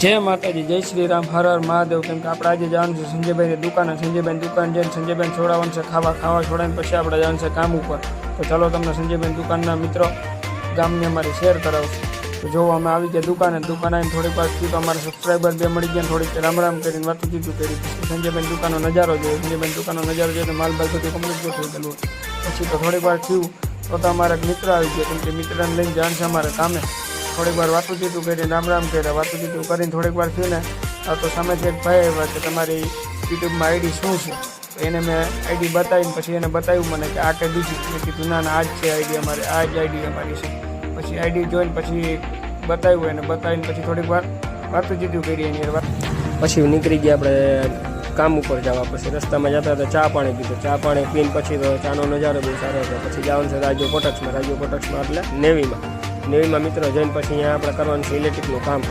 જય માતાજી, જય શ્રી રામ, હર હર મહાદેવ. કેમ કે આપણે આજે જવાનું છે સંજયભાઈની દુકાને. સંજયભાઈની દુકાન જઈને સંજયભાઈને છોડાવવાનું છે ખાવા છોડાવીને પછી આપણે જવાનું છે કામ ઉપર. તો ચાલો તમને સંજયભાઈની દુકાનના મિત્રો ગામની અમારી શેર કરાવશું. તો જો અમે આવી ગયા દુકાને આવીને થોડીક વાર થયું તો અમારા સબસ્ક્રાઈબર બે મળી ગયા, થોડીક રામ રામ કરીને વાતું ચીતું કરી. પછી સંજયભાઈની દુકાનનો નજારો જોયો. સંજયભાઈની દુકાનનો નજારો જોઈને માલ બાલ બધું કમ્પ્લીટ ગોઠવી ગયેલું. પછી તો થોડીક વાર થયું તો અમારા એક મિત્ર આવી ગયા. કેમ કે મિત્રને લઈને જાણ છે અમારે કામે. થોડીક વાર વાતું ચીતું કરીને રામ રામ કર્યા. વાતું ચીતું કરીને થોડીક વાર થયું ને તો સામેથી એક ભાઈ આવ્યા કે તમારી યુટ્યુબમાં આઈડી શું છે. તો એને મેં આઈડી બતાવીને પછી એને બતાવ્યું મને કે આ કે બીજી. મેં કીધું ના આ જ છે આઈડી અમારે, આ જ આઈડી અમારી છે. પછી આઈડી જોઈને પછી બતાવ્યું એને, બતાવીને પછી થોડીક વાર વાતું ચીતું કરી એની વાત. પછી નીકળી ગયા આપણે કામ ઉપર જવા. પછી રસ્તામાં જતા હતા ચા પાણી પીધું. ચા પાણી પીને પછી તો ચાનો નજારો બહુ સારો હતો. પછી જવાનું છે રાજ્ય કોટક્સમાં એટલે નેવીમાં મિત્રો જઈને પછી અહીંયા આપણે કરવાનું છે ઇલેક્ટ્રિકનું કામ.